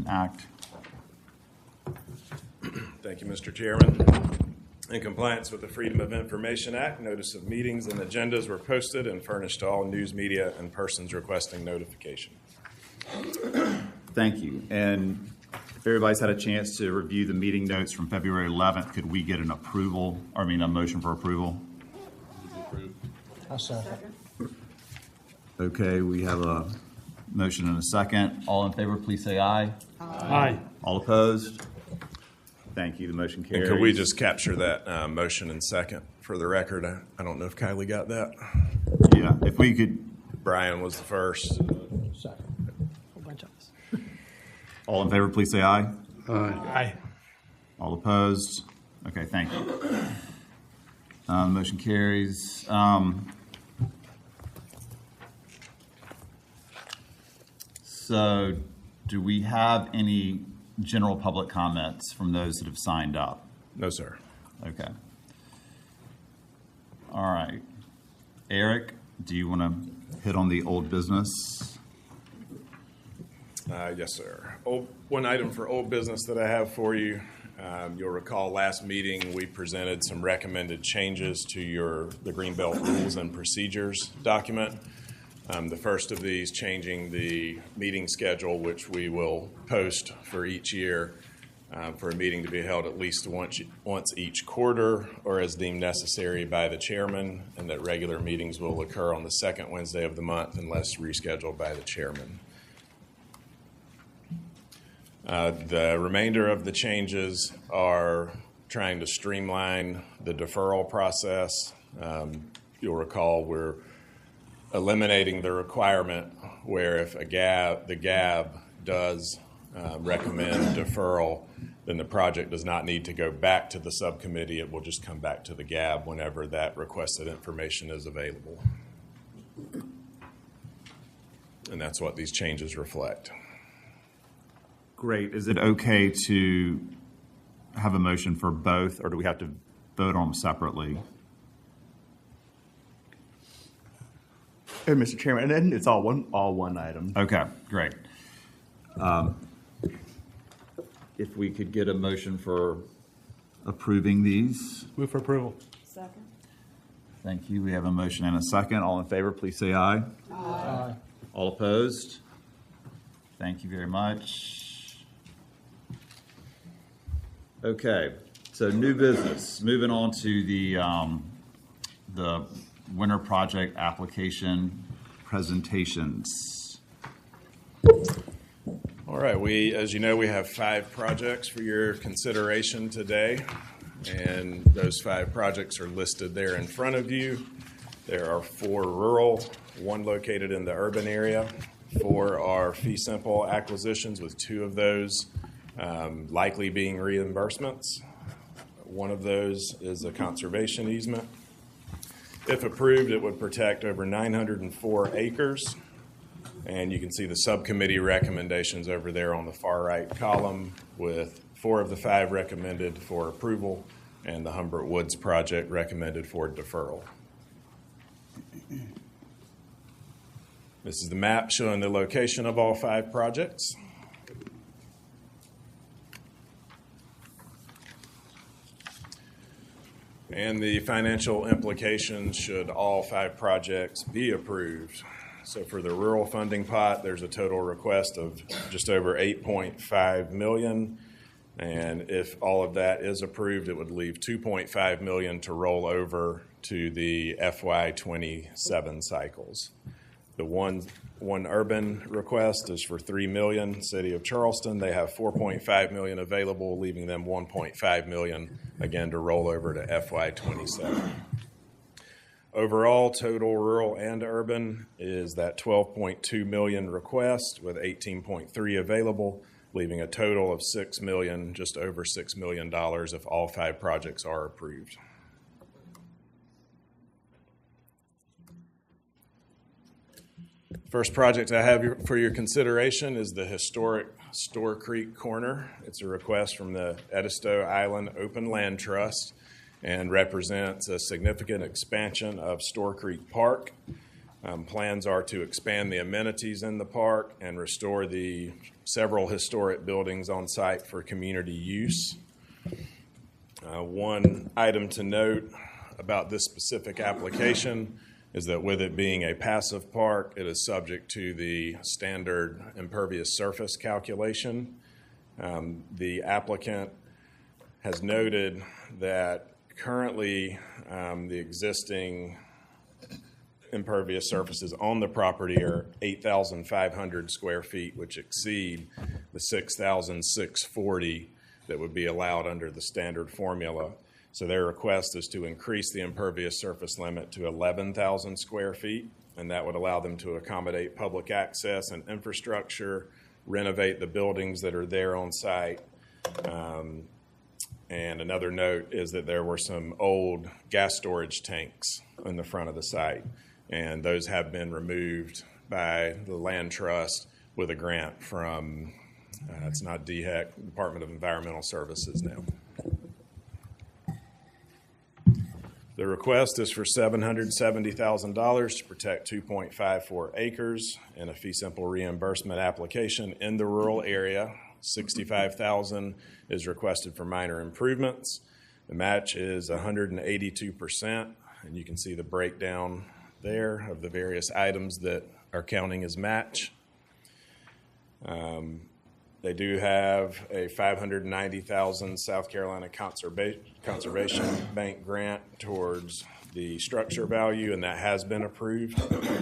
Act. Thank you, Mr. Chairman. In compliance with the Freedom of Information Act, notice of meetings and agendas were posted and furnished to all news media and persons requesting notification. Thank you. And if everybody's had a chance to review the meeting notes from February 11th, could we get a motion for approval? I'll second. Okay, we have a motion and a second. All in favor, please say aye. Aye. All opposed? Thank you. The motion carries. And could we just capture that motion and second for the record? I don't know if Kylie got that. Yeah, if we could. Brian was the first. Second. A bunch of us. All in favor, please say aye. Aye. All opposed? Okay, thank you. Motion carries. So do we have any general public comments from those that have signed up? No, sir. Okay. All right. Eric, do you want to hit on the old business? Yes, sir. One item for old business that I have for you. You'll recall last meeting we presented some recommended changes to the Greenbelt Rules and Procedures document. The first of these changing the meeting schedule, which we will post for each year for a meeting to be held at least once each quarter or as deemed necessary by the chairman, and that regular meetings will occur on the second Wednesday of the month unless rescheduled by the chairman. The remainder of the changes are trying to streamline the deferral process. You'll recall we're eliminating the requirement where if the GAB does recommend deferral, then the project does not need to go back to the subcommittee. It will just come back to the GAB whenever that requested information is available. And that's what these changes reflect. Great. Is it okay to have a motion for both, or do we have to vote on them separately? Hey, Mr. Chairman, and then it's all one item. Okay, great. If we could get a motion for approving these. Move for approval. Second. Thank you. We have a motion and a second. All in favor, please say aye. Aye. All opposed? Thank you very much. Okay, so new business. Moving on to the winter project application presentations. All right, as you know, we have 5 projects for your consideration today, and those 5 projects are listed there in front of you. There are 4 rural, 1 located in the urban area. 4 are fee simple acquisitions, with 2 of those likely being reimbursements. 1 of those is a conservation easement. If approved, it would protect over 904 acres. And you can see the subcommittee recommendations over there on the far right column, with 4 of the 5 recommended for approval and the Humbert Woods project recommended for deferral. This is the map showing the location of all 5 projects. And the financial implications should all 5 projects be approved. So for the rural funding pot, there's a total request of just over $8.5 million. And if all of that is approved, it would leave $2.5 million to roll over to the FY27 cycles. The one urban request is for $3 million. City of Charleston, they have $4.5 million available, leaving them $1.5 million again to roll over to FY27. Overall, total rural and urban is that $12.2 million request with $18.3 available, leaving a total of $6 million, just over $6 million if all 5 projects are approved. First project I have for your consideration is the historic Store Creek Corner. It's a request from the Edisto Island Open Land Trust and represents a significant expansion of Store Creek Park. Plans are to expand the amenities in the park and restore the several historic buildings on site for community use. One item to note about this specific application is that with it being a passive park, it is subject to the standard impervious surface calculation. The applicant has noted that currently the existing impervious surfaces on the property are 8,500 square feet, which exceed the 6,640 that would be allowed under the standard formula. So their request is to increase the impervious surface limit to 11,000 square feet, and that would allow them to accommodate public access and infrastructure, renovate the buildings that are there on site. And another note is that there were some old gas storage tanks in the front of the site, and those have been removed by the land trust with a grant from, it's not DHEC, Department of Environmental Services now. The request is for $770,000 to protect 2.54 acres and a fee simple reimbursement application in the rural area. $65,000 is requested for minor improvements. The match is 182%, and you can see the breakdown there of the various items that are counting as match. They do have a $590,000 South Carolina Conservation Bank grant towards the structure value, and that has been approved.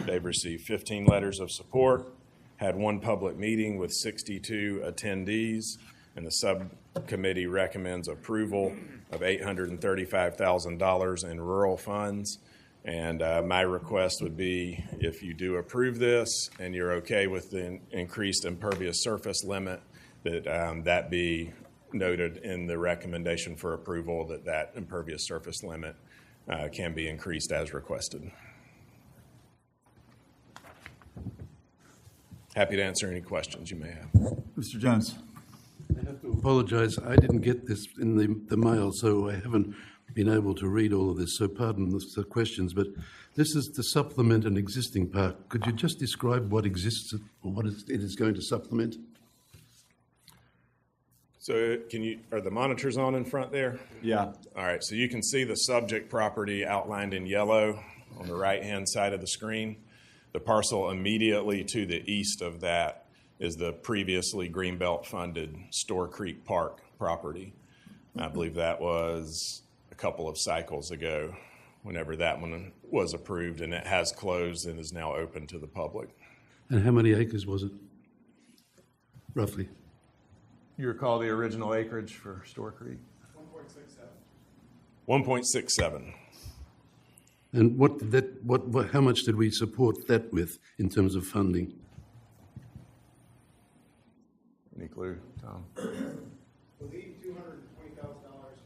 They've received 15 letters of support, had one public meeting with 62 attendees, and the subcommittee recommends approval of $835,000 in rural funds. And my request would be, if you do approve this and you're okay with the increased impervious surface limit, that that be noted in the recommendation for approval, that that impervious surface limit can be increased as requested. Happy to answer any questions you may have. Mr. Jones. I have to apologize. I didn't get this in the mail, so I haven't been able to read all of this, so pardon the questions, but this is to supplement an existing park. Could you just describe what exists or what it is going to supplement? So are the monitors on in front there? Yeah. All right, so you can see the subject property outlined in yellow on the right-hand side of the screen. The parcel immediately to the east of that is the previously Greenbelt funded Store Creek Park property. I believe that was a couple of cycles ago whenever that one was approved, and it has closed and is now open to the public. And how many acres was it, roughly? You recall the original acreage for Store Creek? 1.67. And how much did we support that with in terms of funding? Any clue, Tom? I believe $220,000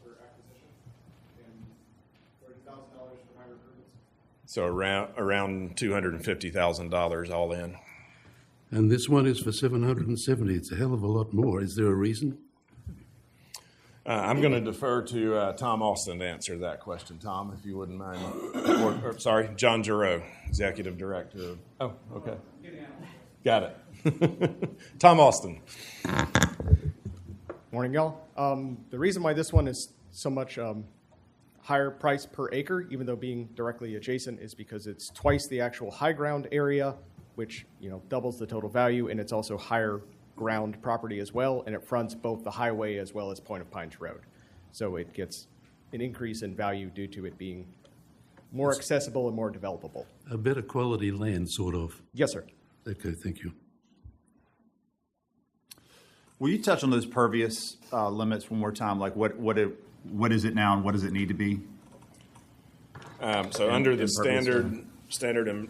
for acquisition and $30,000 for minor improvements. So around $250,000 all in. And this one is for 770. It's a hell of a lot more. Is there a reason? I'm going to defer to Tom Austin to answer that question. Tom, if you wouldn't mind. Sorry, John Giroux, Executive Director. Oh, okay. Got it. Tom Austin. Morning, y'all. The reason why this one is so much higher price per acre, even though being directly adjacent, is because it's twice the actual high ground area, which doubles the total value, and it's also higher ground property as well, and it fronts both the highway as well as Point of Pines Road. So it gets an increase in value due to it being more accessible and more developable. A better quality land, sort of. Yes, sir. Okay, thank you. Will you touch on those pervious limits one more time? Like what is it now and what does it need to be? So under the standard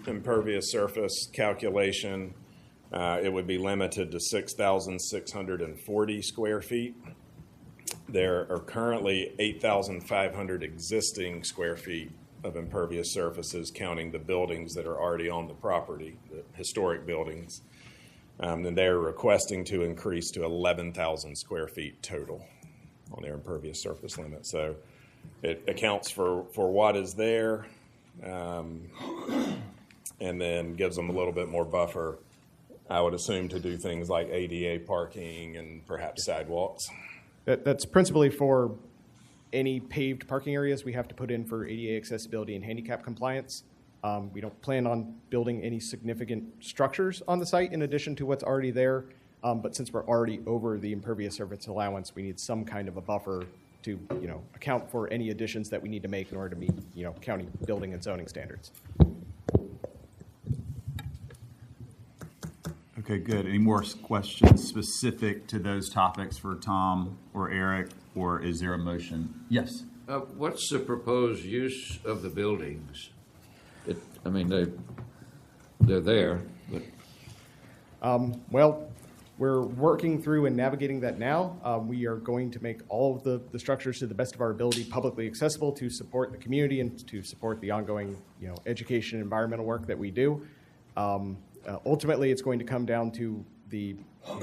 impervious surface calculation, it would be limited to 6,640 square feet. There are currently 8,500 existing square feet of impervious surfaces, counting the buildings that are already on the property, the historic buildings. And they're requesting to increase to 11,000 square feet total on their impervious surface limit. So it accounts for what is there. and then gives them a little bit more buffer, I would assume, to do things like ADA parking and perhaps sidewalks. That's principally for any paved parking areas we have to put in for ADA accessibility and handicap compliance. We don't plan on building any significant structures on the site in addition to what's already there. But since we're already over the impervious surface allowance, we need some kind of a buffer to, account for any additions that we need to make in order to meet, county building and zoning standards. Okay, good. Any more questions specific to those topics for Tom or Eric, or is there a motion? Yes. What's the proposed use of the buildings? They're there, but Well, we're working through and navigating that now. We are going to make all of the structures to the best of our ability publicly accessible to support the community and to support the ongoing, education and environmental work that we do. Ultimately, it's going to come down to the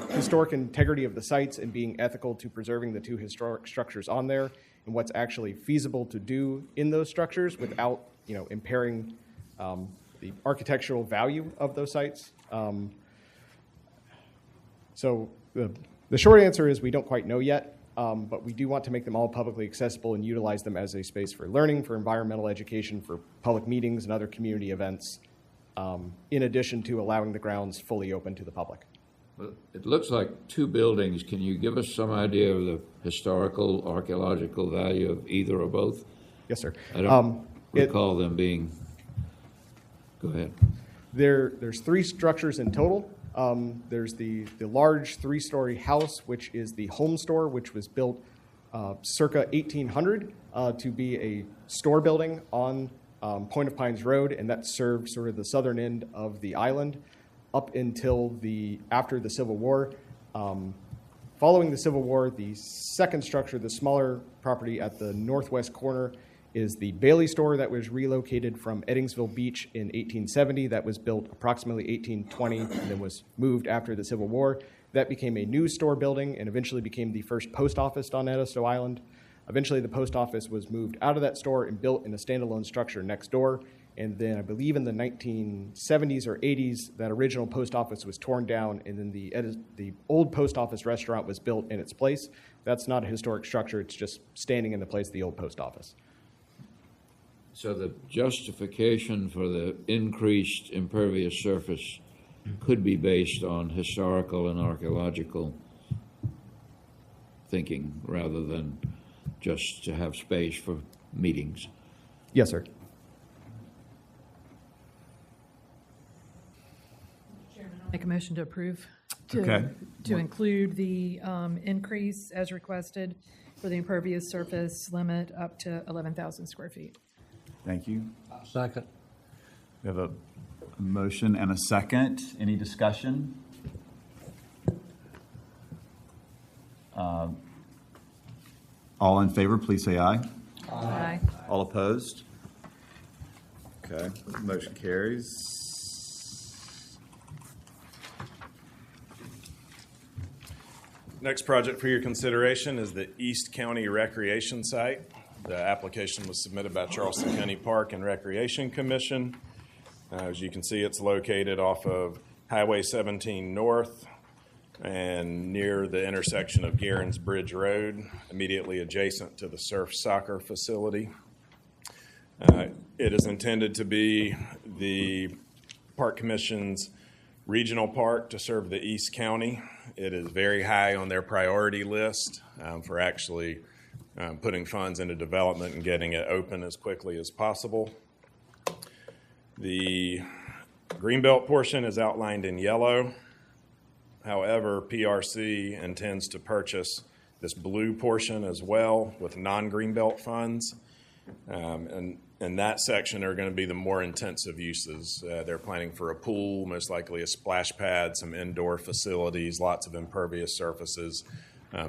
historic integrity of the sites and being ethical to preserving the two historic structures on there and what's actually feasible to do in those structures without, impairing the architectural value of those sites. So the short answer is we don't quite know yet, but we do want to make them all publicly accessible and utilize them as a space for learning, for environmental education, for public meetings and other community events, in addition to allowing the grounds fully open to the public. well, it looks like two buildings. Can you give us some idea of the historical, archaeological value of either or both? Yes, sir. I don't recall them being. Go ahead. There's three structures in total. There's the large three-story house, which is the home store, which was built circa 1800 to be a store building on Point of Pines Road, and that served sort of the southern end of the island up until after the Civil War. Following the Civil War, the second structure, the smaller property at the northwest corner, is the Bailey store that was relocated from Eddingsville Beach in 1870. That was built approximately 1820 and then was moved after the Civil War. That became a news store building and eventually became the first post office on Edisto Island. Eventually, the post office was moved out of that store and built in a standalone structure next door. And then I believe in the 1970s or 80s, that original post office was torn down, and then the old post office restaurant was built in its place. That's not a historic structure. It's just standing in the place of the old post office. So the justification for the increased impervious surface could be based on historical and archaeological thinking rather than just to have space for meetings. Yes, sir. Make a motion to approve. Okay. To include the increase as requested for the impervious surface limit up to 11,000 square feet. Thank you. Second. We have a motion and a second. Any discussion? All in favor, please say aye. Aye. All opposed? Okay, motion carries. Next project for your consideration is the East County Recreation Site. The application was submitted by Charleston County Park and Recreation Commission. As you can see, it's located off of Highway 17 North and near the intersection of Guerin's Bridge Road, immediately adjacent to the surf soccer facility. It is intended to be the Park Commission's regional park to serve the East County. It is very high on their priority list for actually putting funds into development and getting it open as quickly as possible. The Greenbelt portion is outlined in yellow. However, PRC intends to purchase this blue portion as well with non-Greenbelt funds. And in that section are going to be the more intensive uses. They're planning for a pool, most likely a splash pad, some indoor facilities, lots of impervious surfaces.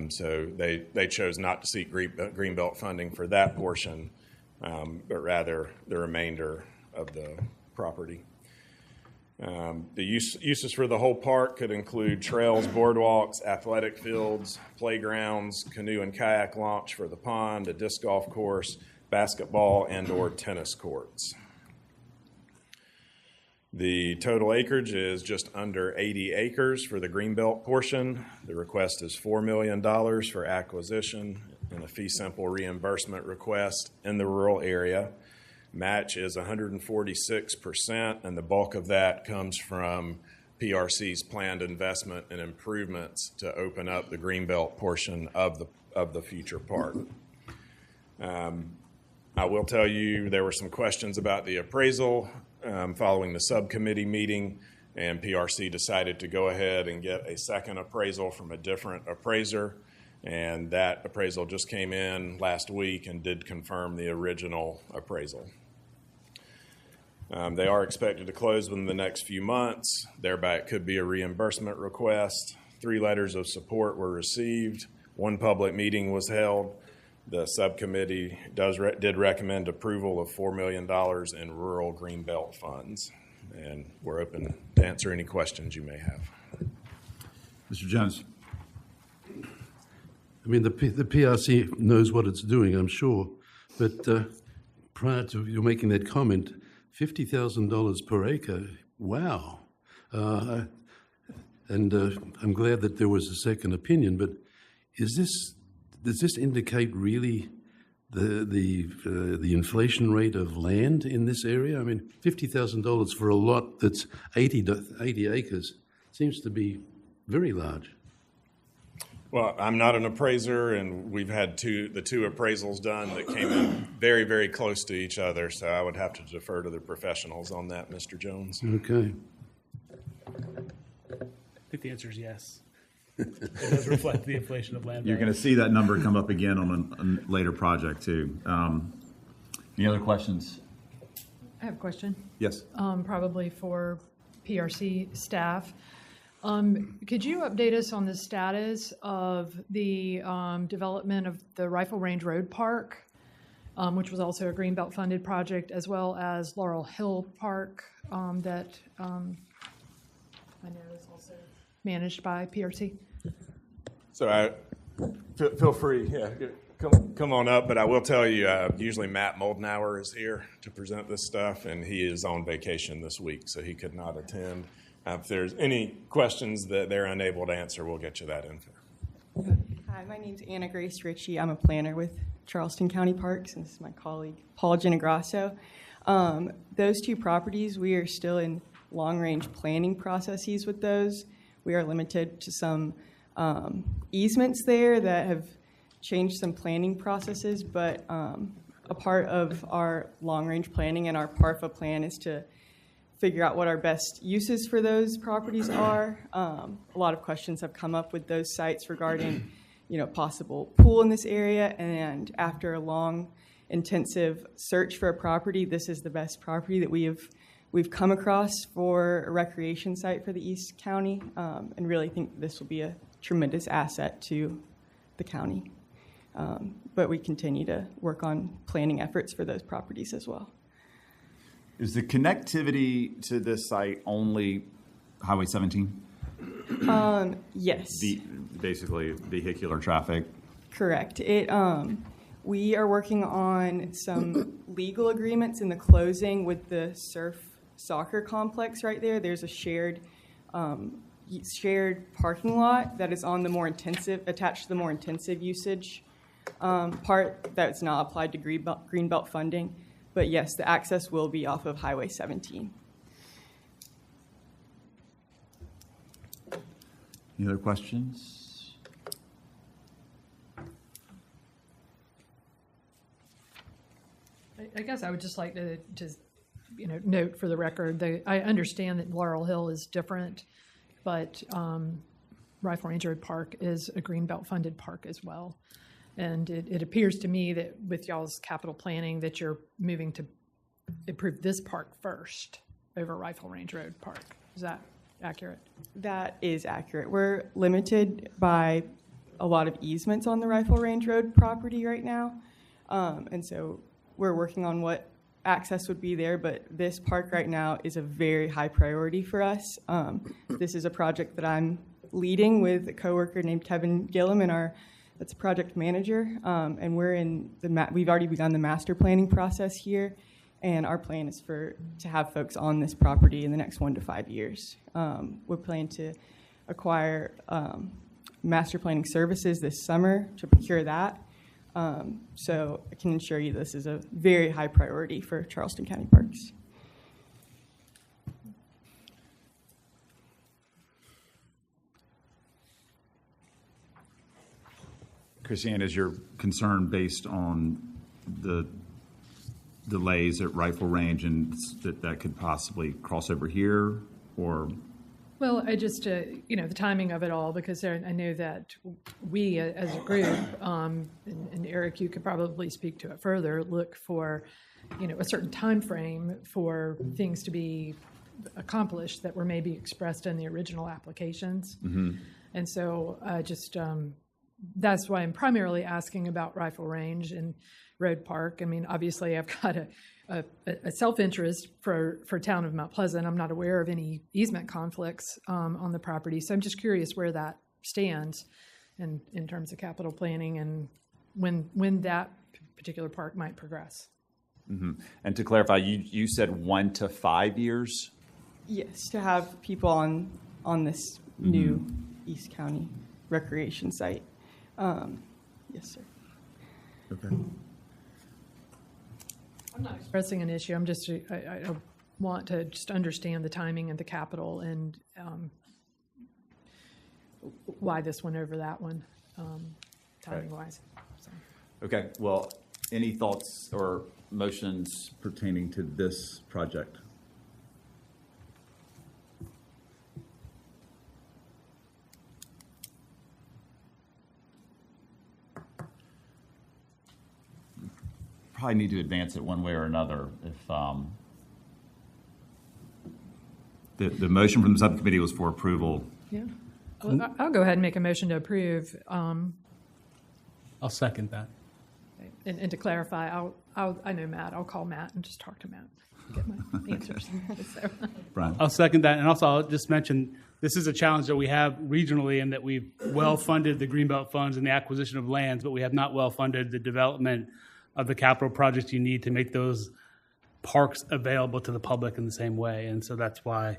So they chose not to seek Greenbelt funding for that portion, but rather the remainder of the property. The uses for the whole park could include trails, boardwalks, athletic fields, playgrounds, canoe and kayak launch for the pond, a disc golf course, basketball and/or tennis courts. The total acreage is just under 80 acres for the Greenbelt portion. The request is $4 million for acquisition and a fee simple reimbursement request in the rural area. Match is 146%, and the bulk of that comes from PRC's planned investment and improvements to open up the Greenbelt portion of the future park. I will tell you there were some questions about the appraisal following the subcommittee meeting, and PRC decided to go ahead and get a second appraisal from a different appraiser, and that appraisal just came in last week and did confirm the original appraisal. They are expected to close within the next few months. Thereby, it could be a reimbursement request. 3 letters of support were received. 1 public meeting was held. The subcommittee did recommend approval of $4 million in rural Greenbelt funds. And we're open to answer any questions you may have. Mr. Jones? I mean, the PRC knows what it's doing, I'm sure, but prior to you making that comment, $50,000 per acre, wow. And I'm glad that there was a second opinion, but does this indicate really the inflation rate of land in this area? I mean, $50,000 for a lot that's 80 acres seems to be very large. Well, I'm not an appraiser, and we've had the two appraisals done that came in very, very close to each other, so I would have to defer to the professionals on that, Mr. Jones. Okay. I think the answer is yes. It does reflect the inflation of land You're value. going to see that number come up again on a later project, too. Any other questions? I have a question, Yes. probably for PRC staff. Could you update us on the status of the development of the Rifle Range Road Park, which was also a Greenbelt funded project, as well as Laurel Hill Park that I know is also managed by PRC? So feel free, come on up, but I will tell you, usually Matt Moldenauer is here to present this stuff, and he is on vacation this week, so he could not attend. If there's any questions that they're unable to answer, we'll get you that info. Hi, my name's Anna Grace Ritchie. I'm a planner with Charleston County Parks, and this is my colleague, Paul Genegrasso. Those 2 properties, we are still in long-range planning processes with those. We are limited to some easements there that have changed some planning processes, but a part of our long-range planning and our PARFA plan is to figure out what our best uses for those properties are. A lot of questions have come up with those sites regarding, possible pool in this area, and after a long, intensive search for a property, this is the best property that we've come across for a recreation site for the East County, and really think this will be a tremendous asset to the county. But we continue to work on planning efforts for those properties as well. Is the connectivity to this site only Highway 17? Yes. Basically vehicular traffic? Correct. We are working on some legal agreements in the closing with the surf soccer complex right there. There's a shared parking lot that is on the attached to the more intensive usage part that's not applied to Greenbelt funding. But yes, the access will be off of Highway 17. Any other questions? I guess I would just like to note for the record, I understand that Laurel Hill is different, but Rifle Range Road Park is a Greenbelt funded park as well. And it appears to me that with y'all's capital planning that you're moving to improve this park first over Rifle Range Road Park. Is that accurate? That is accurate. We're limited by a lot of easements on the Rifle Range Road property right now. And so we're working on what access would be there, but this park right now is a very high priority for us. This is a project that I'm leading with a coworker named Kevin Gillum that's a project manager, and we've already begun the master planning process here, And our plan is to have folks on this property in the next 1 to 5 years. We're planning to acquire master planning services this summer to procure that. So I can assure you this is a very high priority for Charleston County Parks. Christiane, is your concern based on the delays at rifle range and that could possibly cross over here, or? Well, I just, the timing of it all, because I know that we as a group, and Eric, you could probably speak to it further, look for, a certain time frame for things to be accomplished that were maybe expressed in the original applications. Mm-hmm. And so that's why I'm primarily asking about rifle range and road park. I mean, obviously I've got a self-interest for town of Mount Pleasant. I'm not aware of any easement conflicts on the property. So I'm just curious where that stands in terms of capital planning and when that particular park might progress. Mm-hmm. And to clarify, you said 1 to 5 years? Yes, to have people on this new East County recreation site. Yes, sir. Okay. I'm not expressing an issue. I'm just, I want to just understand the timing and the capital and why this one over that one, timing-wise. So. Okay, well, any thoughts or motions pertaining to this project? Probably need to advance it one way or another. If the motion from the subcommittee was for approval. Yeah. Well, I'll go ahead and make a motion to approve. I'll second that. And to clarify, I know Matt. I'll call Matt and just talk to Matt, get my answers. So. Brian. I'll second that, and also I'll just mention this is a challenge that we have regionally in that we've well funded the Greenbelt funds and the acquisition of lands, but we have not well funded the development of the capital projects you need to make those parks available to the public in the same way. And so that's why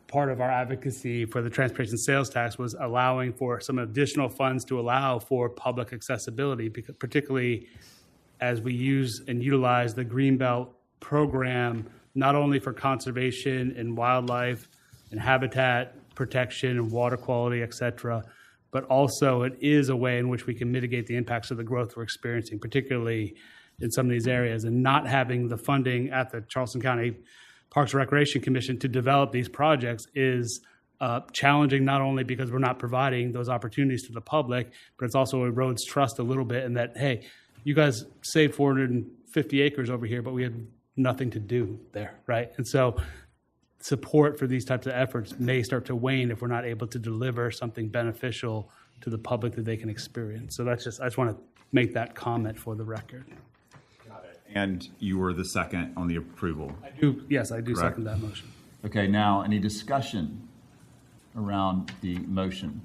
part of our advocacy for the transportation sales tax was allowing for some additional funds to allow for public accessibility, because particularly as we use and utilize the Greenbelt program, not only for conservation and wildlife and habitat protection and water quality, et cetera, but also it is a way in which we can mitigate the impacts of the growth we're experiencing, particularly in some of these areas. And not having the funding at the Charleston County Parks and Recreation Commission to develop these projects is challenging, not only because we're not providing those opportunities to the public, but it's also erodes trust a little bit in that, hey, you guys saved 450 acres over here, but we had nothing to do there, right? And so support for these types of efforts may start to wane if we're not able to deliver something beneficial to the public that they can experience. So that's just, I just want to make that comment for the record. Got it. And you were the second on the approval. Yes, I do Correct. second that motion. Okay, now any discussion around the motion?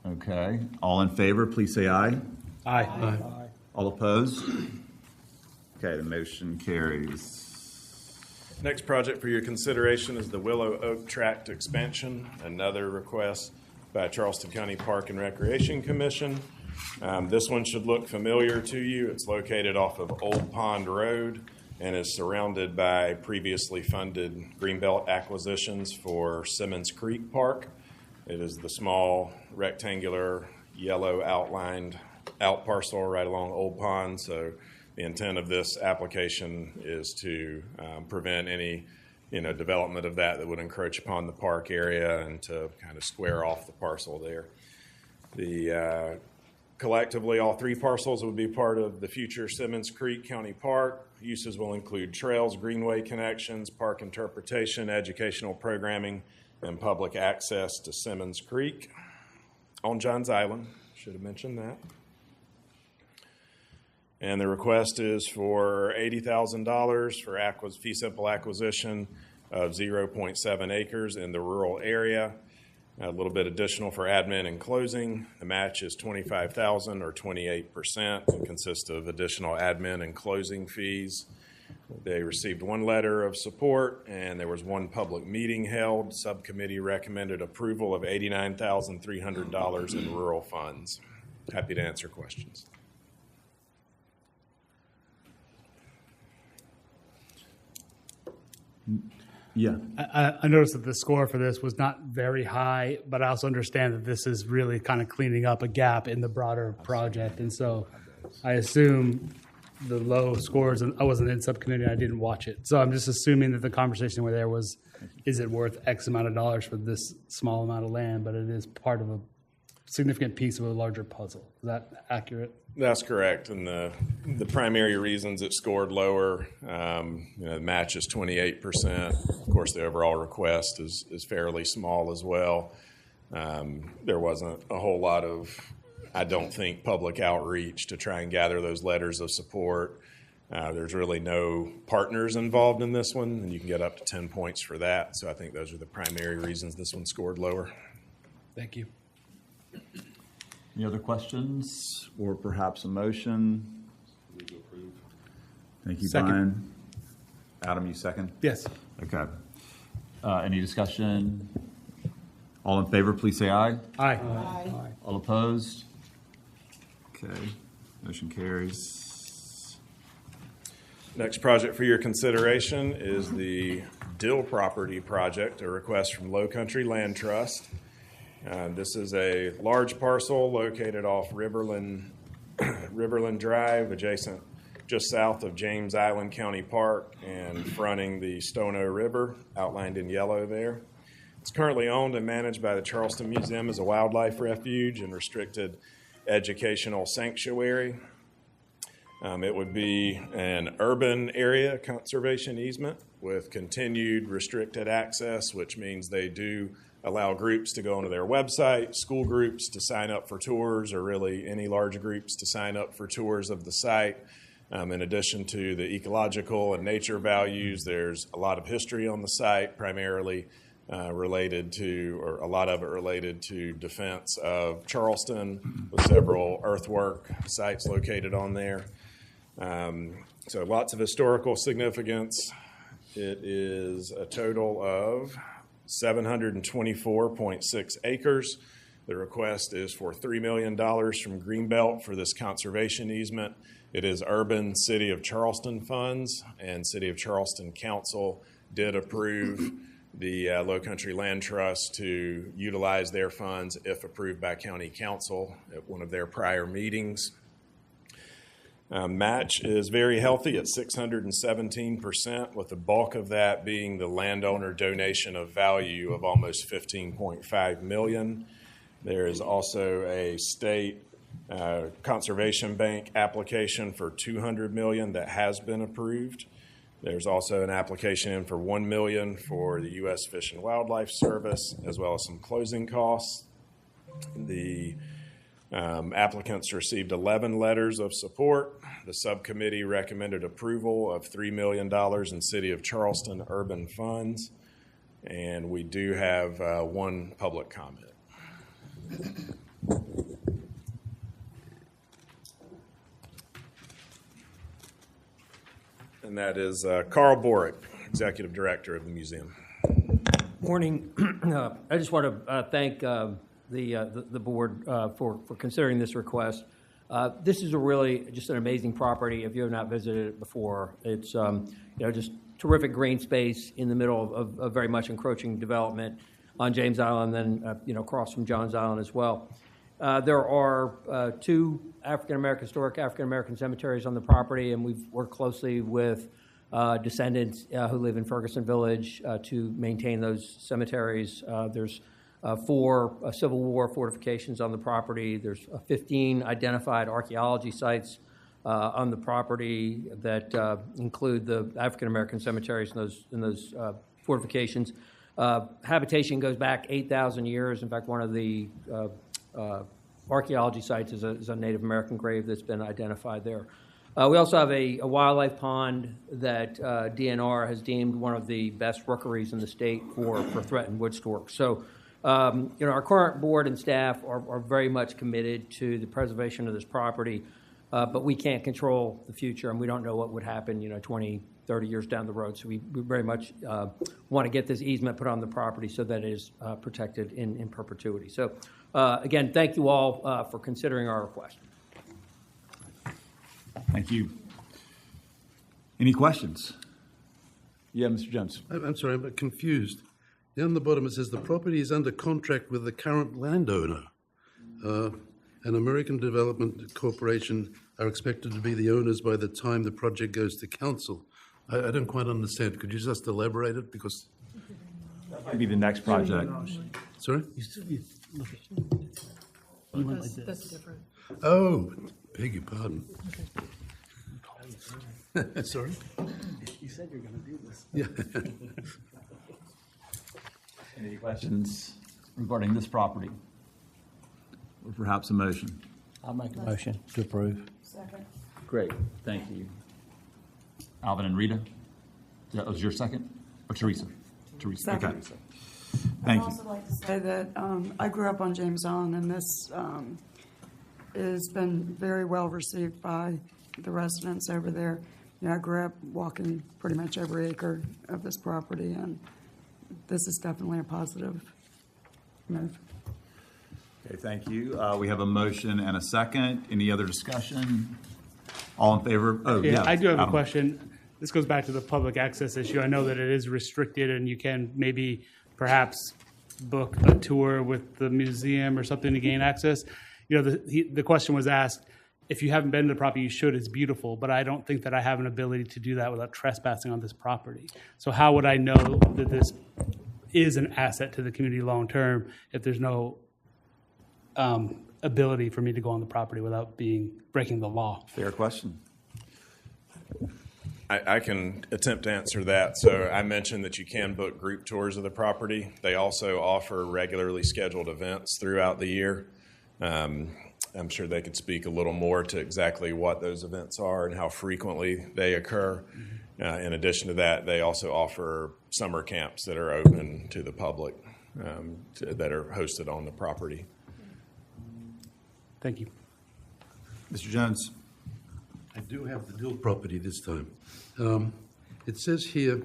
Okay, all in favor, please say aye. Aye. Aye. All opposed? Okay, the motion carries. Next project for your consideration is the Willow Oak Tract Expansion, another request by Charleston County Park and Recreation Commission. This one should look familiar to you. It's located off of Old Pond Road and is surrounded by previously funded Greenbelt acquisitions for Simmons Creek Park. It is the small rectangular yellow outlined out parcel right along Old Pond. So the intent of this application is to prevent any, development of that would encroach upon the park area and to kind of square off the parcel there. The collectively, all three parcels would be part of the future Simmons Creek County Park. Uses will include trails, greenway connections, park interpretation, educational programming, and public access to Simmons Creek on Johns Island. Should have mentioned that. And the request is for $80,000 for fee simple acquisition of 0.7 acres in the rural area. A little bit additional for admin and closing. The match is $25,000 or 28% and consists of additional admin and closing fees. They received one letter of support, and there was one public meeting held. Subcommittee recommended approval of $89,300 in rural funds. Happy to answer questions. Yeah. I noticed that the score for this was not very high, but I also understand that this is really kind of cleaning up a gap in the broader project. And so I assume the low scores, and I wasn't in subcommittee, I didn't watch it. So I'm just assuming that the conversation where there was, is it worth X amount of dollars for this small amount of land? But it is part of a significant piece of a larger puzzle. Is that accurate? That's correct, and the primary reasons it scored lower, the match is 28%. Of course, the overall request is fairly small as well. There wasn't a whole lot of, I don't think, public outreach to try and gather those letters of support. There's really no partners involved in this one, and you can get up to 10 points for that. So I think those are the primary reasons this one scored lower. Thank you. Any other questions or perhaps a motion? Thank you, Second. Brian. Adam, you second? Yes. Okay. Any discussion? All in favor, please say aye. Aye. All opposed? Okay, motion carries. Next project for your consideration is the Dill Property Project, a request from Low Country Land Trust. This is a large parcel located off Riverland Drive, adjacent just south of James Island County Park and fronting the Stono River, outlined in yellow there. It's currently owned and managed by the Charleston Museum as a wildlife refuge and restricted educational sanctuary. It would be an urban area conservation easement with continued restricted access, which means they do allow groups to go onto their website, school groups to sign up for tours, or really any large groups to sign up for tours of the site. In addition to the ecological and nature values, there's a lot of history on the site, primarily related to, or a lot of it related to defense of Charleston, with several earthwork sites located on there. So lots of historical significance. It is a total of 724.6 acres. The request is for $3 million from Greenbelt for this conservation easement. It is urban City of Charleston funds, and City of Charleston Council did approve the Low Country Land Trust to utilize their funds if approved by County Council at one of their prior meetings. Match is very healthy at 617%, with the bulk of that being the landowner donation of value of almost $15.5 million. There is also a state conservation bank application for $200 million that has been approved. There's also an application in for $1 million for the U.S. Fish and Wildlife Service, as well as some closing costs. The applicants received 11 letters of support. The subcommittee recommended approval of $3 million in City of Charleston urban funds, and we do have one public comment. And that is Carl Borick, Executive Director of the museum. Morning. I just want to thank the board for considering this request. This is a really just an amazing property. If you have not visited it before, it's just terrific green space in the middle of a very much encroaching development on James Island, then across from Johns Island as well. There are two historic African American cemeteries on the property, and we've worked closely with descendants who live in Ferguson Village to maintain those cemeteries. There's 4 Civil War fortifications on the property. There's 15 identified archaeology sites on the property that include the African American cemeteries in those fortifications. Habitation goes back 8,000 years. In fact, one of the archaeology sites is a Native American grave that's been identified there. We also have a wildlife pond that DNR has deemed one of the best rookeries in the state for threatened wood stork. So Our current board and staff are very much committed to the preservation of this property, but we can't control the future, and we don't know what would happen, 20, 30 years down the road. So we very much want to get this easement put on the property so that it is protected in perpetuity. So, again, thank you all for considering our request. Thank you. Any questions? Yeah, Mr. Jones. I'm sorry, I'm confused. Down the bottom it says the property is under contract with the current landowner. An American Development Corporation are expected to be the owners by the time the project goes to council. I don't quite understand. Could you just elaborate it? Because That might be the next project. sorry. That's different. Oh, beg your pardon. Sorry. You said you're going to do this. Yeah. Any questions regarding this property? Or perhaps a motion? I'll make a motion to approve. Second. Great, thank you. Alvin and Rita, that was your second? Or Teresa? Teresa, okay. Second. Thank I'd you. also like to say that I grew up on James Island, and this has been very well received by the residents over there. I grew up walking pretty much every acre of this property, and this is definitely a positive move. Okay, thank you. We have a motion and a second. Any other discussion? All in favor? Oh, yeah. I do have a Adam. question. This goes back to the public access issue. I know that it is restricted, and you can maybe perhaps book a tour with the museum or something to gain access. The question was asked, if you haven't been to the property, you should. It's beautiful, but I don't think that I have an ability to do that without trespassing on this property. So how would I know that this is an asset to the community long-term if there's no ability for me to go on the property without breaking the law? Fair question. I can attempt to answer that. So I mentioned that you can book group tours of the property. They also offer regularly scheduled events throughout the year. I'm sure they could speak a little more to exactly what those events are and how frequently they occur. In addition to that, they also offer summer camps that are open to the public that are hosted on the property. Thank you. Mr. Jones? I do have the dual property this time. It says here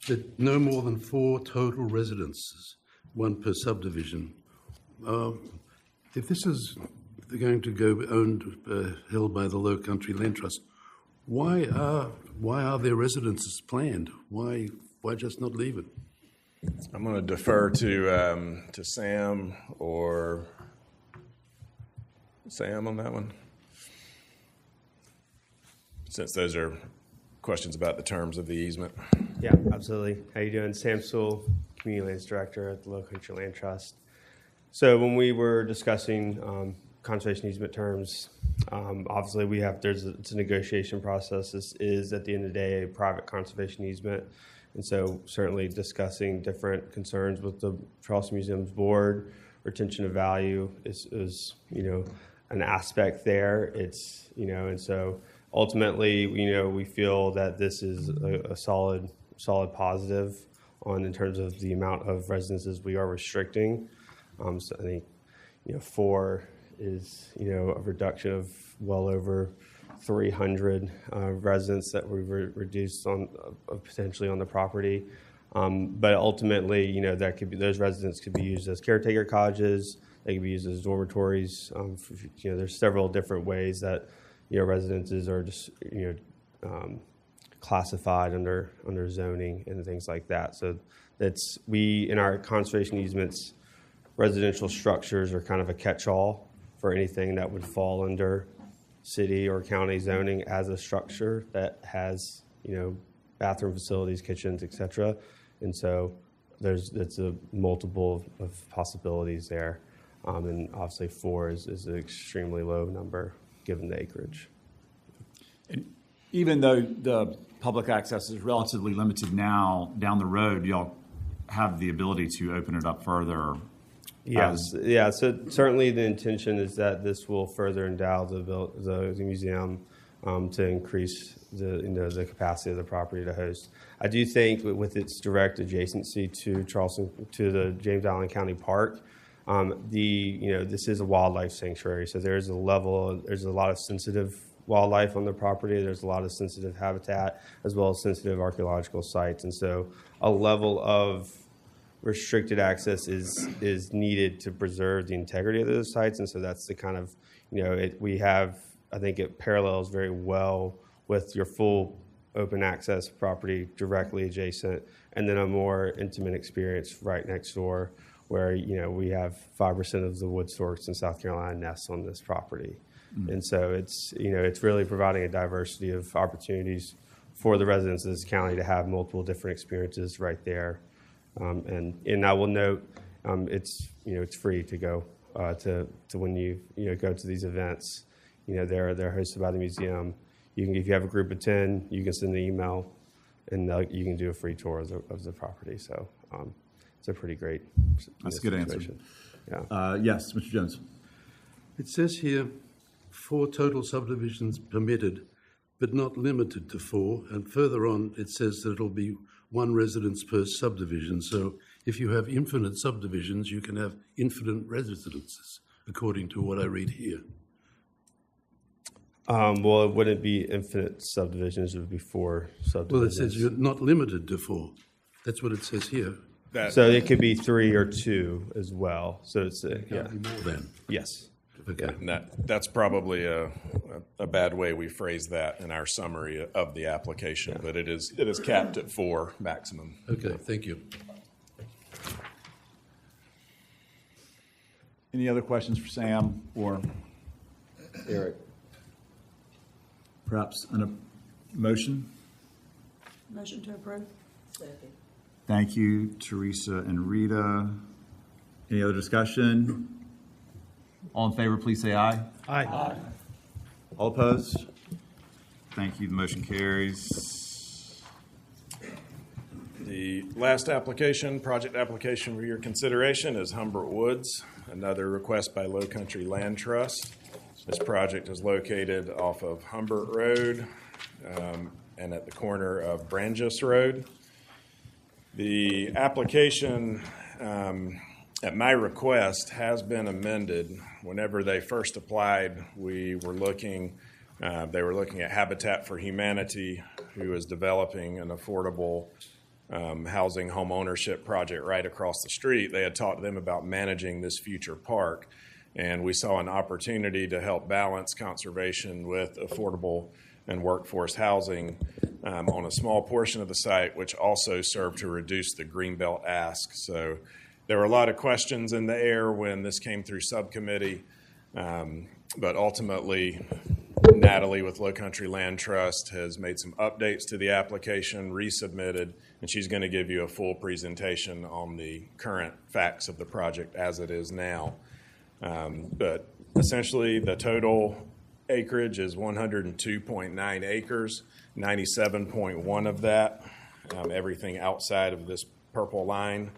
that no more than 4 total residences, 1 per subdivision. If this is going to go held by the Low Country Land Trust, why are there residences planned? Why just not leave it? I'm going to defer to Sam or Sam on that one, since those are questions about the terms of the easement. Yeah, absolutely. How you doing? Sam Sewell, Community Lands Director at the Low Country Land Trust. So when we were discussing conservation easement terms, obviously it's a negotiation process. This is, at the end of the day, a private conservation easement. And so certainly discussing different concerns with the Charleston Museum's board, retention of value is an aspect there. It's, and so ultimately, we feel that this is a solid positive in terms of the amount of residences we are restricting. So I think, 4 is, a reduction of well over 300 residents that we reduced potentially on the property. But ultimately, those residents could be used as caretaker cottages. They could be used as dormitories. There's several different ways that residences are just classified under zoning and things like that. So in our conservation easements, residential structures are kind of a catch-all for anything that would fall under city or county zoning as a structure that has bathroom facilities, kitchens, etc. And so it's a multiple of possibilities there. And obviously 4 is an extremely low number given the acreage. And even though the public access is relatively limited now, down the road, y'all have the ability to open it up further. Yes, so certainly the intention is that this will further endow the museum to increase the capacity of the property to host. I do think with its direct adjacency to Charleston, to the James Island County Park, this is a wildlife sanctuary, so there's a lot of sensitive wildlife on the property. There's a lot of sensitive habitat as well as sensitive archaeological sites, and so a level of restricted access is needed to preserve the integrity of those sites, and so that's the kind of I think it parallels very well with your full open access property directly adjacent, and then a more intimate experience right next door, where we have 5% of the wood storks in South Carolina nests on this property. And so it's really providing a diversity of opportunities for the residents of this county to have multiple different experiences right there. And I will note, it's free to go to when you go to these events. They're hosted by the museum. If you have a group of 10, you can send an email, and you can do a free tour of the property. So it's a pretty great. That's a good answer. Yeah. Yes, Mr. Jones. It says here 4 total subdivisions permitted, but not limited to 4. And further on, it says that it'll be 1 residence per subdivision. So if you have infinite subdivisions, you can have infinite residences, according to what I read here. Well, it wouldn't be infinite subdivisions. It would be 4 subdivisions. Well, it says you're not limited to 4. That's what it says here. So it could be 3 or 2 as well. So it's Can't be more than. Yes. Okay. And that's probably a bad way we phrase that in our summary of the application, but it is capped at 4 maximum. Okay, thank you. Any other questions for Sam or Eric? Perhaps a motion? Motion to approve. Thank you, Teresa and Rita. Any other discussion? All in favor, please say aye. Aye. All opposed? Thank you. The motion carries. The last project application for your consideration is Humbert Woods, another request by Low Country Land Trust. This project is located off of Humbert Road and at the corner of Branges Road. The application, at my request, has been amended. Whenever they first applied, they were looking at Habitat for Humanity, who is developing an affordable housing home ownership project right across the street. They had talked to them about managing this future park, and we saw an opportunity to help balance conservation with affordable and workforce housing on a small portion of the site, which also served to reduce the Greenbelt ask. So there were a lot of questions in the air when this came through subcommittee, but ultimately Natalie with Low Country Land Trust has made some updates to the application, resubmitted, and she's going to give you a full presentation on the current facts of the project as it is now. But essentially the total acreage is 102.9 acres, 97.1 of that, everything outside of this purple line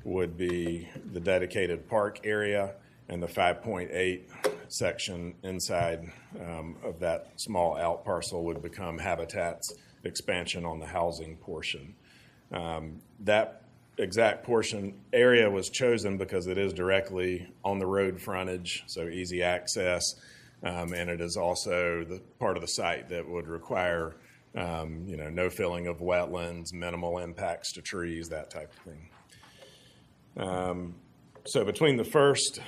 would be the dedicated park area, and the 5.8 section inside of that small out parcel would become Habitat's expansion on the housing portion. That exact portion area was chosen because it is directly on the road frontage, so easy access, and it is also the part of the site that would require no filling of wetlands, minimal impacts to trees, that type of thing. So between the first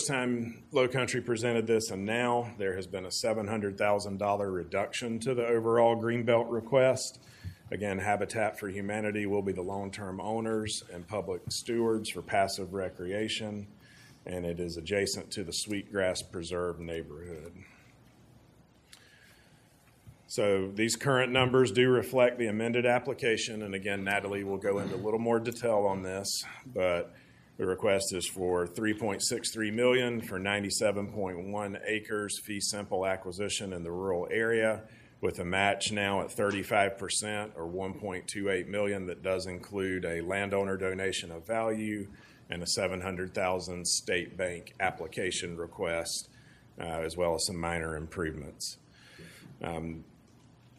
time Low Country presented this and now, there has been a $700,000 reduction to the overall Greenbelt request. Again, Habitat for Humanity will be the long-term owners and public stewards for passive recreation, and it is adjacent to the Sweetgrass Preserve neighborhood. So these current numbers do reflect the amended application, and again, Natalie will go into a little more detail on this, but the request is for $3.63 million for 97.1 acres fee simple acquisition in the rural area, with a match now at 35% or $1.28 million. That does include a landowner donation of value and a $700,000 state bank application request, as well as some minor improvements.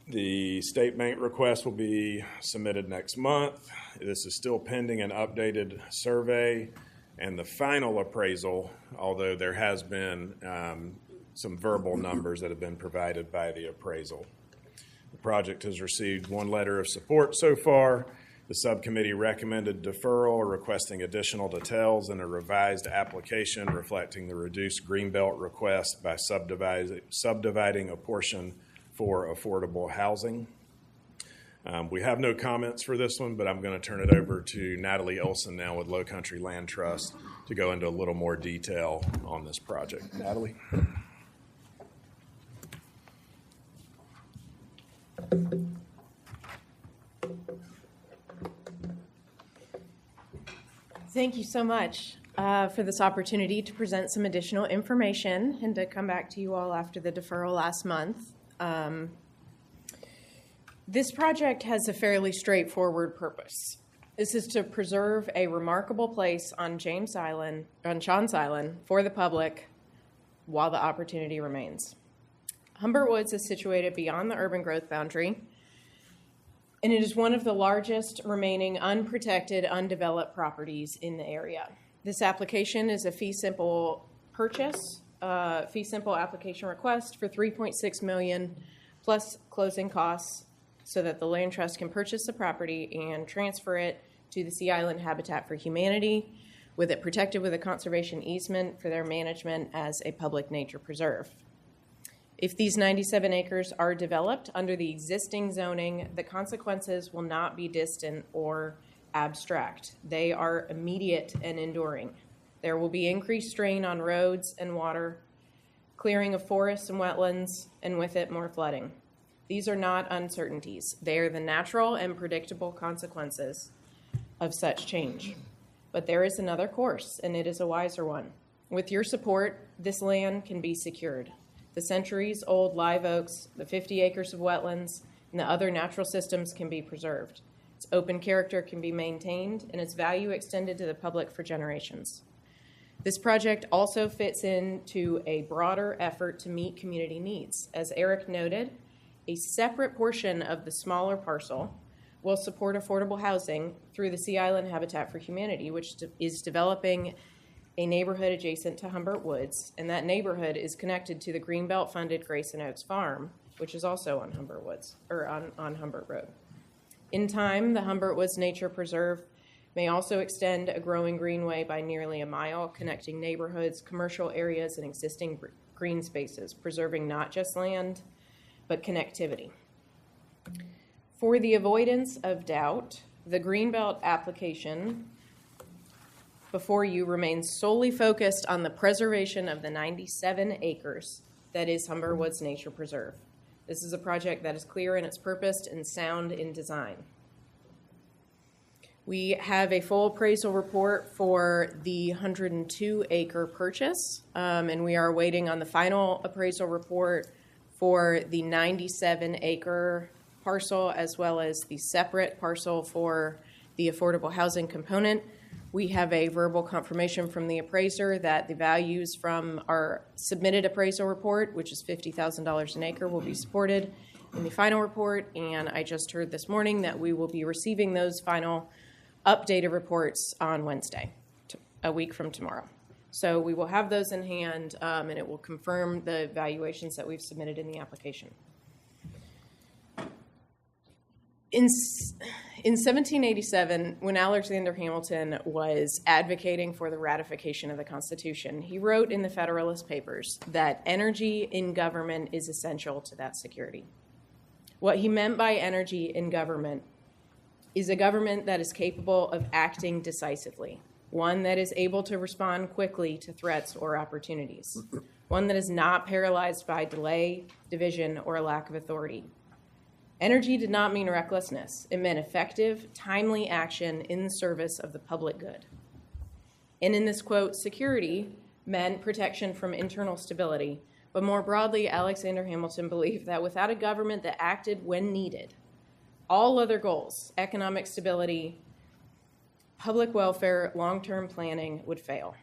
The state bank request will be submitted next month. This is still pending an updated survey and the final appraisal, although there has been some verbal numbers that have been provided by the appraisal. The project has received one letter of support so far. The subcommittee recommended deferral, requesting additional details in a revised application reflecting the reduced Greenbelt request by subdividing a portion for affordable housing. We have no comments for this one, but I'm going to turn it over to Natalie Olson now with Low Country Land Trust to go into a little more detail on this project. Natalie? Thank you so much for this opportunity to present some additional information and to come back to you all after the deferral last month. This project has a fairly straightforward purpose. This is to preserve a remarkable place on Chance Island for the public while the opportunity remains. Humbert Woods is situated beyond the urban growth boundary, and it is one of the largest remaining unprotected, undeveloped properties in the area. This application is a fee simple application request for $3.6 million plus closing costs so that the land trust can purchase the property and transfer it to the Sea Island Habitat for Humanity, with it protected with a conservation easement for their management as a public nature preserve. If these 97 acres are developed under the existing zoning, the consequences will not be distant or abstract. They are immediate and enduring. There will be increased strain on roads and water, clearing of forests and wetlands, and with it, more flooding. These are not uncertainties. They are the natural and predictable consequences of such change. But there is another course, and it is a wiser one. With your support, this land can be secured. The centuries-old live oaks, the 50 acres of wetlands, and the other natural systems can be preserved. Its open character can be maintained, and its value extended to the public for generations. This project also fits into a broader effort to meet community needs. As Eric noted, a separate portion of the smaller parcel will support affordable housing through the Sea Island Habitat for Humanity, which is developing a neighborhood adjacent to Humbert Woods, and that neighborhood is connected to the Greenbelt funded Grayson Oaks Farm, which is also on Humbert Woods, or on Humbert Road. In time, the Humbert Woods Nature Preserve may also extend a growing greenway by nearly a mile, connecting neighborhoods, commercial areas, and existing green spaces, preserving not just land, but connectivity. For the avoidance of doubt, the Greenbelt application before you remains solely focused on the preservation of the 97 acres that is Humbert Woods Nature Preserve. This is a project that is clear in its purpose and sound in design. We have a full appraisal report for the 102-acre purchase, and we are waiting on the final appraisal report for the 97-acre parcel, as well as the separate parcel for the affordable housing component. We have a verbal confirmation from the appraiser that the values from our submitted appraisal report, which is $50,000 an acre, will be supported in the final report. And I just heard this morning that we will be receiving those final updated reports on Wednesday, a week from tomorrow. So we will have those in hand, and it will confirm the valuations that we've submitted in the application. In 1787, when Alexander Hamilton was advocating for the ratification of the Constitution, he wrote in the Federalist Papers that energy in government is essential to that security. What he meant by energy in government is a government that is capable of acting decisively, one that is able to respond quickly to threats or opportunities, one that is not paralyzed by delay, division, or a lack of authority. Energy did not mean recklessness. It meant effective, timely action in the service of the public good. And in this quote, security meant protection from internal stability, but more broadly, Alexander Hamilton believed that without a government that acted when needed, all other goals, economic stability, public welfare, long-term planning, would fail.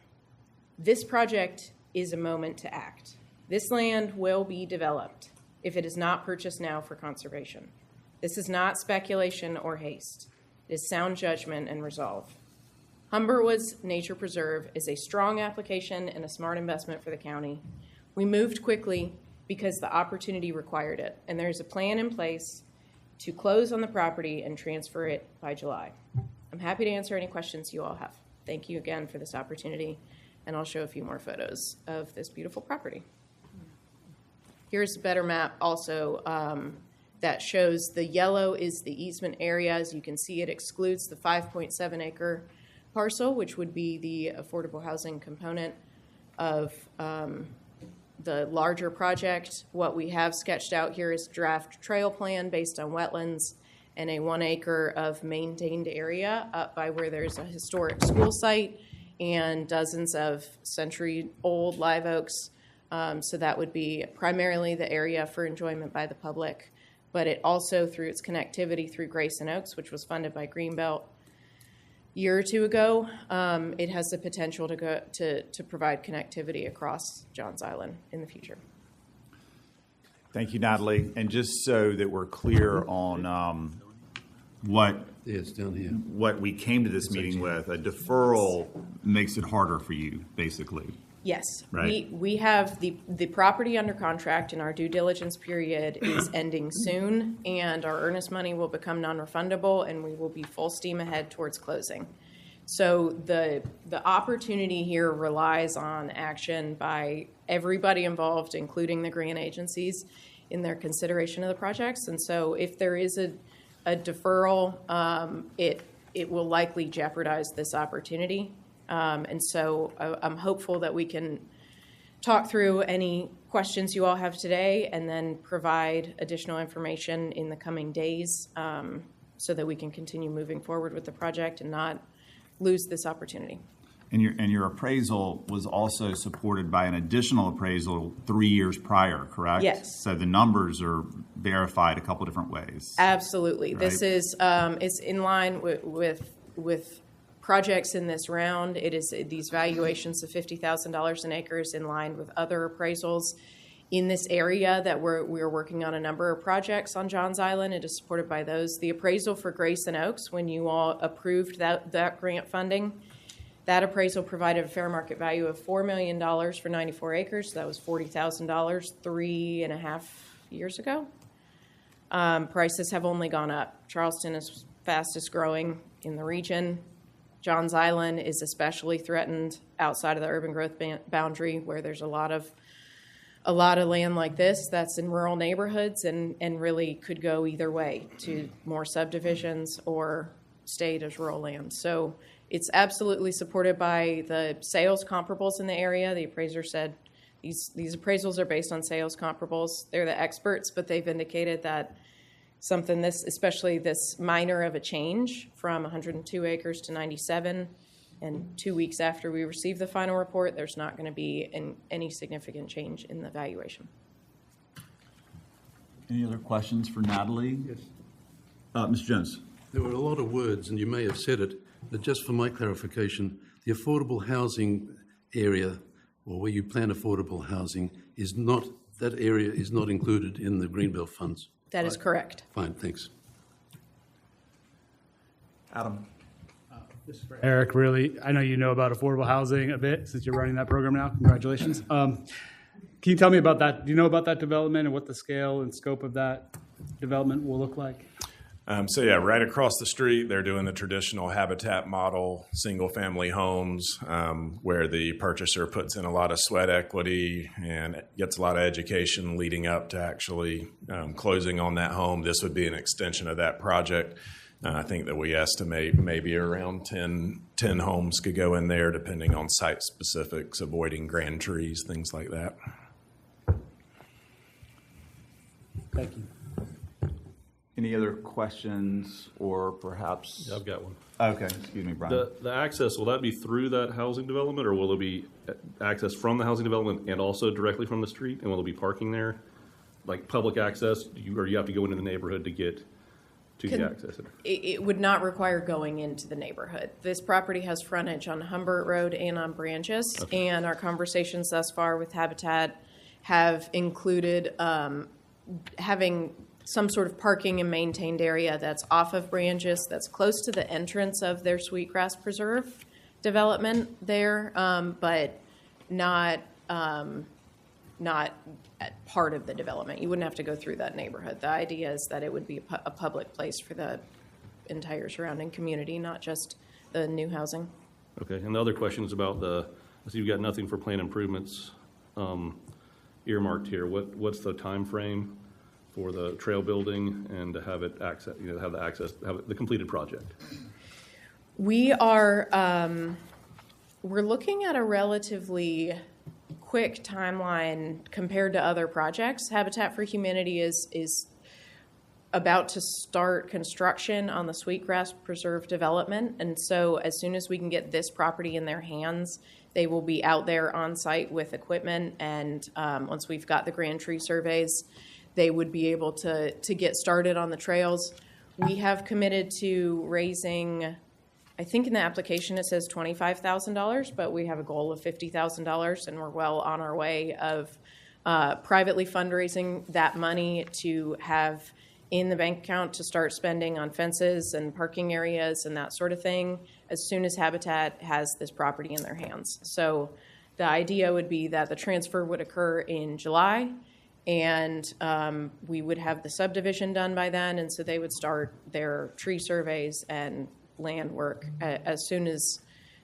This project is a moment to act. This land will be developed. if it is not purchased now for conservation. This is not speculation or haste. It is sound judgment and resolve. Humber Woods Nature Preserve is a strong application and a smart investment for the county. We moved quickly because the opportunity required it, and there's a plan in place to close on the property and transfer it by July. I'm happy to answer any questions you all have. Thank you again for this opportunity, and I'll show a few more photos of this beautiful property. Here's a better map also that shows the yellow is the easement area. As you can see, it excludes the 5.7 acre parcel, which would be the affordable housing component of the larger project. What we have sketched out here is draft trail plan based on wetlands and a 1 acre of maintained area up by where there's a historic school site and dozens of century-old live oaks. So that would be primarily the area for enjoyment by the public. But it also, through its connectivity through Grayson Oaks, which was funded by Greenbelt a year or two ago, it has the potential to provide connectivity across Johns Island in the future. Thank you, Natalie. And just so that we're clear on what down here. What we came to this meeting with, a deferral makes it harder for you, basically. Yes, Right. we have the property under contract, and our due diligence period is ending soon, and our earnest money will become non-refundable, and we will be full steam ahead towards closing. So the opportunity here relies on action by everybody involved, including the grant agencies, in their consideration of the projects. And so if there is a deferral, it will likely jeopardize this opportunity. And so I'm hopeful that we can talk through any questions you all have today and then provide additional information in the coming days so that we can continue moving forward with the project and not lose this opportunity. And your appraisal was also supported by an additional appraisal 3 years prior, correct? Yes. So the numbers are verified a couple different ways. Absolutely. Right. This is it's in line with projects in this round. It is these valuations of $50,000 an acre is in line with other appraisals in this area that we're working on a number of projects on Johns Island. It is supported by those. The appraisal for Grayson Oaks, when you all approved that grant funding, that appraisal provided a fair market value of $4 million for 94 acres. That was $40,000 3.5 years ago. Prices have only gone up. Charleston is fastest growing in the region. Johns Island is especially threatened outside of the urban growth boundary, where there's a lot of land like this that's in rural neighborhoods and really could go either way to more subdivisions or stayed as rural land. So it's absolutely supported by the sales comparables in the area. The appraiser said these appraisals are based on sales comparables. They're the experts, but they've indicated that something this, especially this minor of a change from 102 acres to 97, and 2 weeks after we receive the final report, there's not going to be any significant change in the valuation. Any other questions for Natalie? Yes. Mr. Jones. There were a lot of words, and you may have said it, but just for my clarification, the affordable housing area, or where you plan affordable housing, is not, that area is not included in the Greenbelt funds. That is correct. Fine, thanks. Adam. This is for Eric, really. I know you know about affordable housing a bit since you're running that program now. Congratulations. Can you tell me about that? Do you know about that development and what the scale and scope of that development will look like? So yeah, right across the street, they're doing the traditional habitat model, single-family homes, where the purchaser puts in a lot of sweat equity and gets a lot of education leading up to actually closing on that home. This would be an extension of that project. I think that we estimate maybe around 10 homes could go in there, depending on site specifics, avoiding grand trees, things like that. Thank you. Any other questions or perhaps? Yeah, I've got one. Okay, excuse me, Brian. The access, will that be through that housing development, or will it be access from the housing development and also directly from the street? And will there be parking there? Like public access, or you have to go into the neighborhood to get to the access? It would not require going into the neighborhood. This property has frontage on Humbert Road and on Branches, and our conversations thus far with Habitat have included having some sort of parking and maintained area that's off of Branches, that's close to the entrance of their Sweetgrass Preserve development there, but not part of the development. You wouldn't have to go through that neighborhood. The idea is that it would be a public place for the entire surrounding community, not just the new housing. Okay, and the other question is about I see you've got nothing for plan improvements earmarked here. What's the time frame for the trail building and to have it access, have the completed project? We are, we're looking at a relatively quick timeline compared to other projects. Habitat for Humanity is about to start construction on the Sweetgrass Preserve development, and so as soon as we can get this property in their hands, they will be out there on site with equipment, and once we've got the grand tree surveys, they would be able to get started on the trails. We have committed to raising, I think in the application it says $25,000, but we have a goal of $50,000, and we're well on our way of privately fundraising that money to have in the bank account to start spending on fences and parking areas and that sort of thing as soon as Habitat has this property in their hands. So the idea would be that the transfer would occur in July, and we would have the subdivision done by then, and so they would start their tree surveys and land work as soon as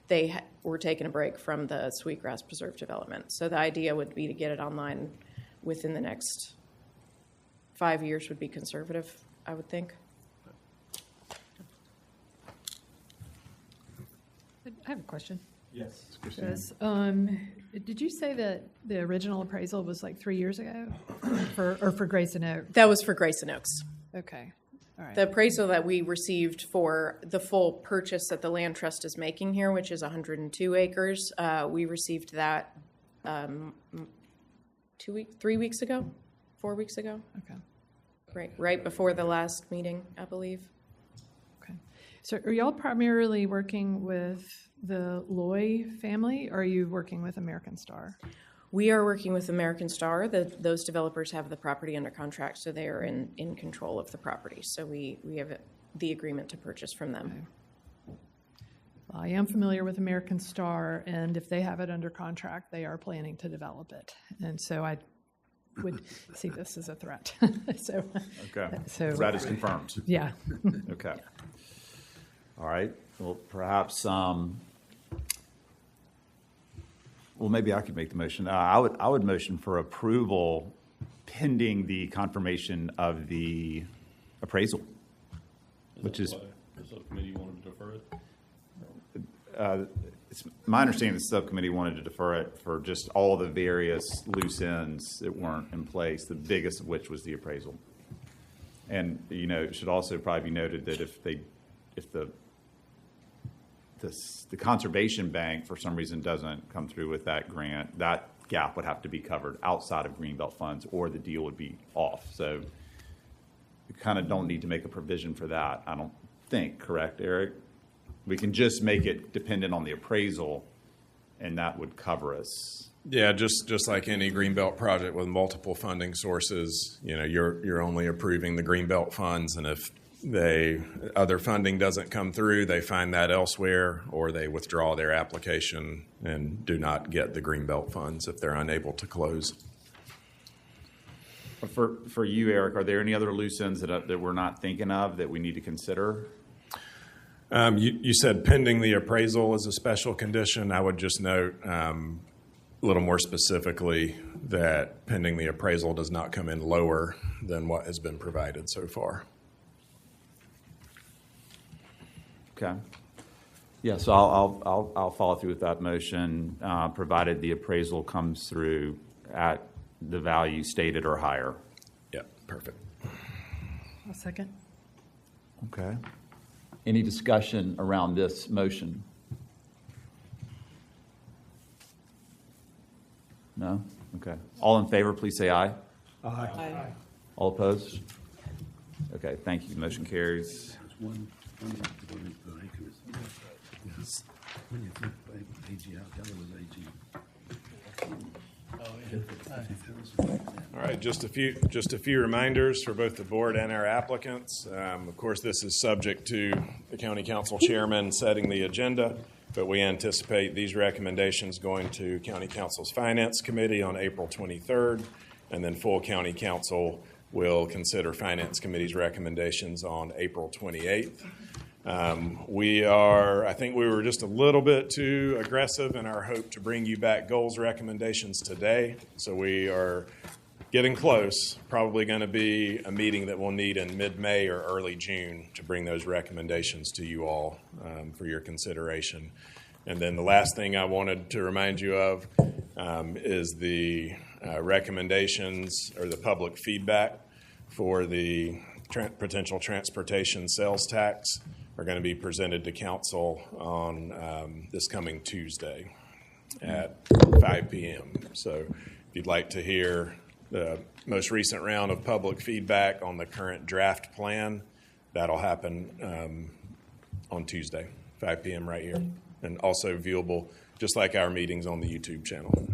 they were taking a break from the Sweetgrass Preserve development. So the idea would be to get it online within the next 5 years would be conservative, I would think. I have a question. Yes. Yes. Did you say that the original appraisal was like 3 years ago for Grayson Oak? That was for Grayson Oaks. Okay. All right. The appraisal that we received for the full purchase that the land trust is making here, which is 102 acres, we received that 3 weeks ago, 4 weeks ago. Okay. Right before the last meeting, I believe. Okay. So are y'all primarily working with the Loy family, or are you working with American Star? We are working with American Star. Those developers have the property under contract, so they are in control of the property. So we have the agreement to purchase from them. Okay. Well, I am familiar with American Star, and if they have it under contract, they are planning to develop it. And so I would see this as a threat. So Threat is confirmed. Yeah. Okay. All right. Well, perhaps. Well, maybe I could make the motion. I would motion for approval pending the confirmation of the appraisal, which is. The subcommittee wanted to defer it. It's my understanding the subcommittee wanted to defer it for just all the various loose ends that weren't in place, the biggest of which was the appraisal. And, it should also probably be noted that if the conservation bank for some reason doesn't come through with that grant, that gap would have to be covered outside of Greenbelt funds, or the deal would be off. So we kind of don't need to make a provision for that, I don't think, correct, Eric? We can just make it dependent on the appraisal, and that would cover us. Yeah, just like any Greenbelt project with multiple funding sources, you're only approving the Greenbelt funds, and if other funding doesn't come through, they find that elsewhere, or they withdraw their application and do not get the Greenbelt funds if they're unable to close. For you, Eric, are there any other loose ends that we're not thinking of that we need to consider? You said pending the appraisal as a special condition. I would just note a little more specifically that pending the appraisal does not come in lower than what has been provided so far. Okay. Yeah, so I'll follow through with that motion, provided the appraisal comes through at the value stated or higher. Yeah, perfect. A second. Okay. Any discussion around this motion? No? Okay. All in favor, please say aye. Aye. Aye. All opposed? Okay, thank you. Motion carries. When you think AG, how was AG? All right, just a few reminders for both the board and our applicants. Of course, this is subject to the county council chairman setting the agenda, but we anticipate these recommendations going to county council's finance committee on April 23rd, and then full county council will consider finance committee's recommendations on April 28th. I think we were just a little bit too aggressive in our hope to bring you back goals recommendations today. So we are getting close, probably going to be a meeting that we'll need in mid-May or early June to bring those recommendations to you all for your consideration. And then the last thing I wanted to remind you of is the recommendations or the public feedback for the potential transportation sales tax are going to be presented to council on this coming Tuesday at 5 p.m. So if you'd like to hear the most recent round of public feedback on the current draft plan, that'll happen on Tuesday, 5 p.m. right here, and also viewable just like our meetings on the YouTube channel.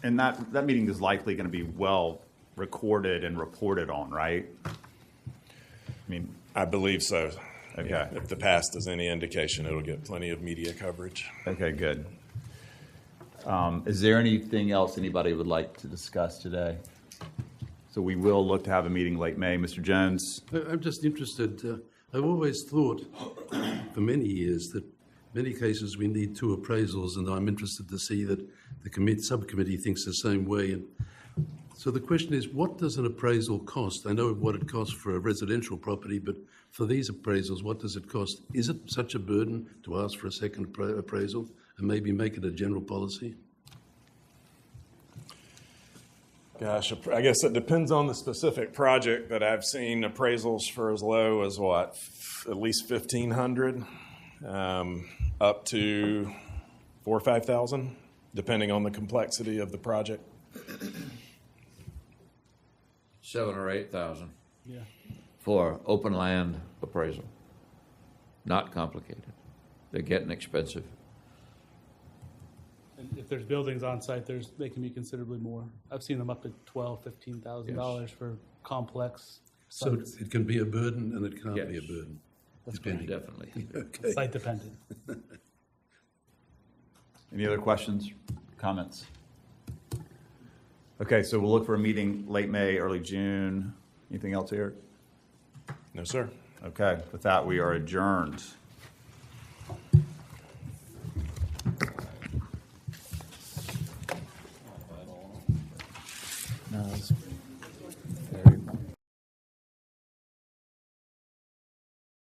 And that meeting is likely going to be well recorded and reported on, right? I mean, I believe so. Okay. Yeah, if the past is any indication, it'll get plenty of media coverage. Okay, good. Is there anything else anybody would like to discuss today? So we will look to have a meeting late May. Mr. Jones? I'm just interested. I've always thought for many years that many cases we need two appraisals, and I'm interested to see that the subcommittee thinks the same way. And so the question is, what does an appraisal cost? I know what it costs for a residential property, but for these appraisals, what does it cost? Is it such a burden to ask for a second appraisal and maybe make it a general policy? Gosh, I guess it depends on the specific project, but I've seen appraisals for as low as at least $1,500, up to $4,000 or $5,000, depending on the complexity of the project. 7,000 or 8,000. Yeah. For open land appraisal. Not complicated. They're getting expensive. And if there's buildings on site, they can be considerably more. I've seen them up to $12,000, $15,000 for complex So sites. it can be a burden and it can't Yes. be a burden. That's depending. Definitely. Okay. Site dependent. Any other questions, comments? Okay, so we'll look for a meeting late May, early June. Anything else here? No, sir. Okay, with that, we are adjourned.